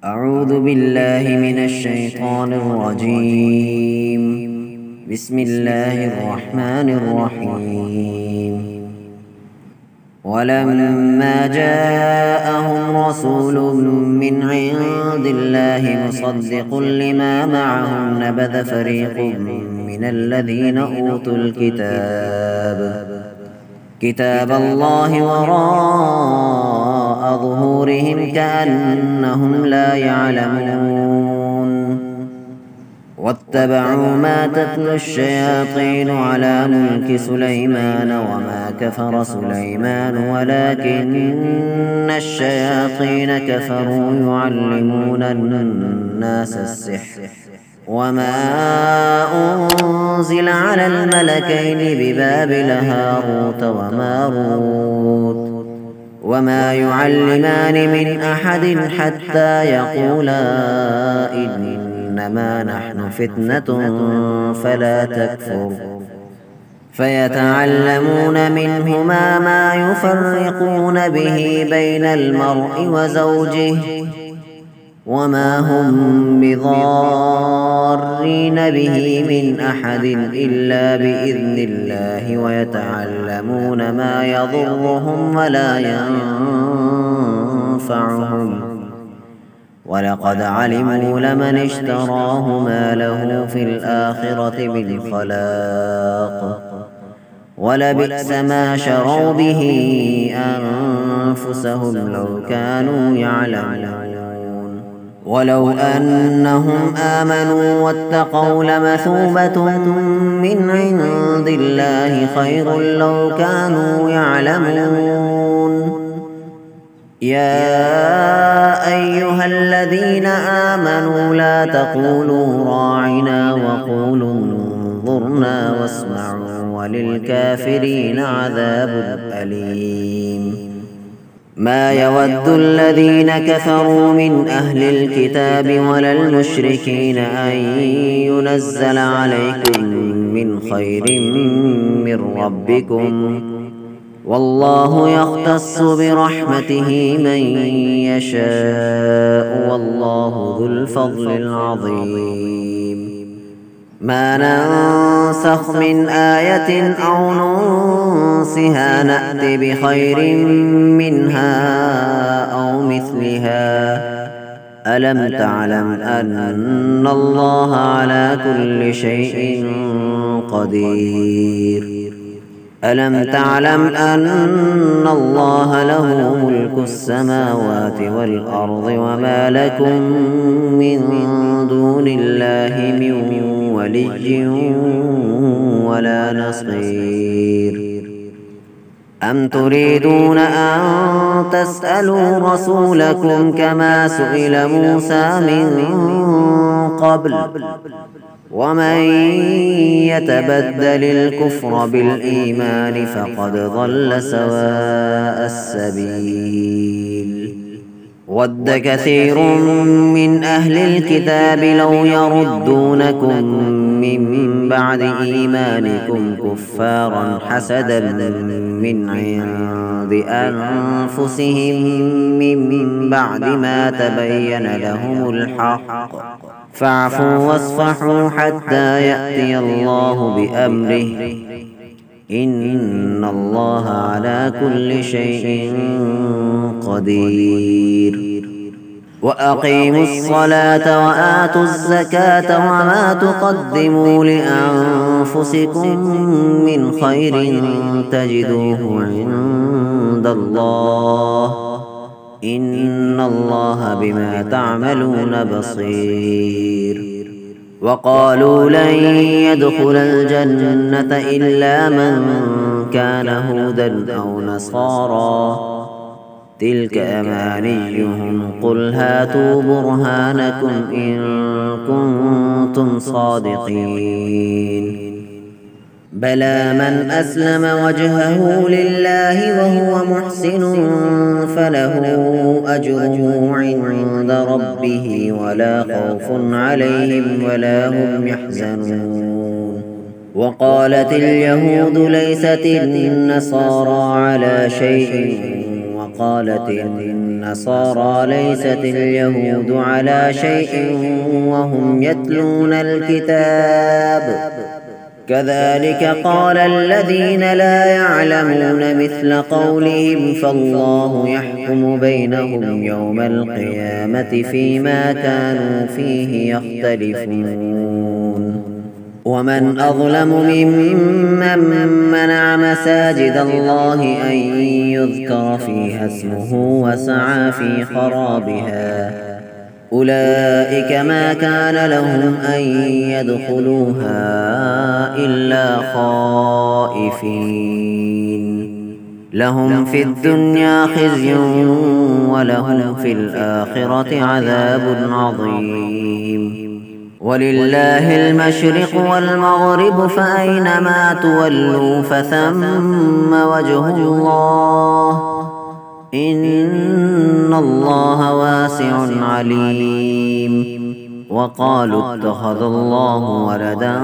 أعوذ بالله من الشيطان الرجيم. بسم الله الرحمن الرحيم. ولما جاءهم رسول من عند الله مصدق لما معهم نبذ فريق من الذين أوتوا كتاب الله وراء ظهورهم كأنهم لا يعلمون. واتبعوا ما تتلو الشياطين على ملك سليمان وما كفر سليمان ولكن الشياطين كفروا يعلمون الناس السحر وما أنزل على الملكين ببابل هاروت وماروت وما يعلمان من أحد حتى يقولا إنما نحن فتنة فلا تكفر فيتعلمون منهما ما يفرقون به بين المرء وزوجه وما هم بضارين به من أحد إلا بإذن الله ويتعلمون ما يضرهم ولا ينفعهم ولقد علموا لمن اشتراه ما له في الآخرة من خلاق ولبئس ما شروا به أنفسهم لو كانوا يعلمون. ولو أنهم آمنوا واتقوا لمثوبة من عند الله خير لو كانوا يعلمون. يا أيها الذين آمنوا لا تقولوا راعنا وقولوا انظرنا واسمعوا وللكافرين عذاب أليم. ما يود الذين كفروا من أهل الكتاب ولا المشركين أن ينزل عليكم من خير من ربكم والله يختص برحمته من يشاء والله ذو الفضل العظيم. ما ننسخ من آية أو ننسها نأت بخير منها أو مثلها. ألم تعلم أن الله على كل شيء قدير. ألم تعلم أن الله له ملك السماوات والأرض وما لكم من دون الله من ولي ولا نصير. أم تريدون أن تسألوا رسولكم كما سئل موسى من قبل ومن يتبدل الكفر بالإيمان فقد ضل سواء السبيل. ود كثير من أهل الكتاب لو يردونكم من بعد إيمانكم كفارا حسدا من عند أنفسهم من بعد ما تبين لهم الحق فاعفوا واصفحوا حتى يأتي الله بأمره إن الله على كل شيء قدير. وأقيموا الصلاة وآتوا الزكاة وما تقدموا لأنفسكم من خير تجدوه عند الله إن الله بما تعملون بصير. وقالوا لن يدخل الجنة إلا من كان هودا أو نصارى تلك أمانيهم قل هاتوا برهانكم إن كنتم صادقين. بلى من أسلم وجهه لله وهو محسن فله أجره عند ربه ولا خوف عليهم ولا هم يحزنون. وقالت اليهود ليست النصارى على شيء وقالت النصارى ليست اليهود على شيء وهم يتلون الكتاب كذلك قال الذين لا يعلمون مثل قولهم فالله يحكم بينهم يوم القيامة فيما كانوا فيه يختلفون ومن أظلم ممن منع مساجد الله أن يذكر فيها اسمه وسعى في خرابها أولئك ما كان لهم أن يدخلوها إلا خائفين لهم في الدنيا خزي ولهم في الآخرة عذاب عظيم ولله المشرق والمغرب فأينما تولوا فثم وجه الله إن الله واسع عليم وقالوا اتخذ الله ولدا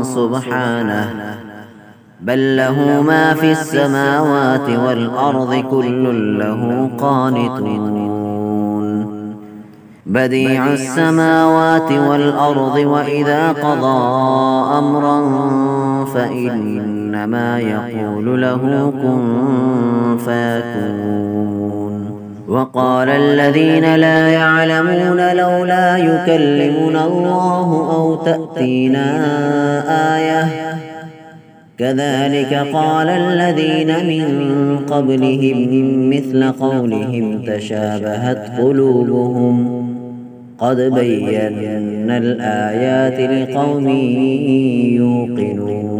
سبحانه بل له ما في السماوات والأرض كل له قانتون بديع السماوات والأرض وإذا قضى أمرا فإنما يقول له كن فيكون وقال الذين لا يعلمون لولا يكلمنا الله أو تأتينا آية كذلك قال الذين من قبلهم مثل قولهم تشابهت قلوبهم قد بينا الآيات لقوم يوقنون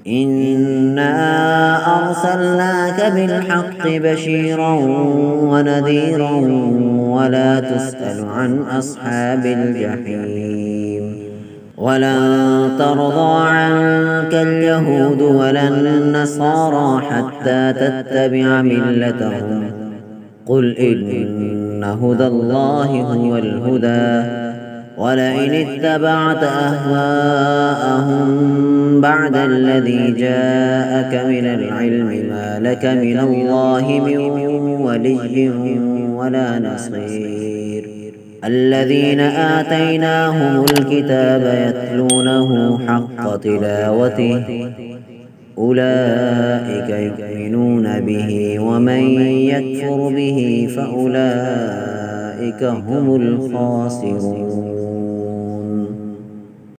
إنا أرسلناك بالحق بشيرا ونذيرا ولا تسأل عن أصحاب الجحيم ولن ترضى عنك اليهود ولا النصارى حتى تتبع ملتهم قل إن هدى الله هو الهدى ولئن اتبعت أهواءهم بعد الذي جاءك من العلم ما لك من الله من ولي ولا نصير الذين آتيناهم الكتاب يتلونه حق تلاوته أولئك يؤمنون به ومن يكفر به فأولئك هم الخاسرون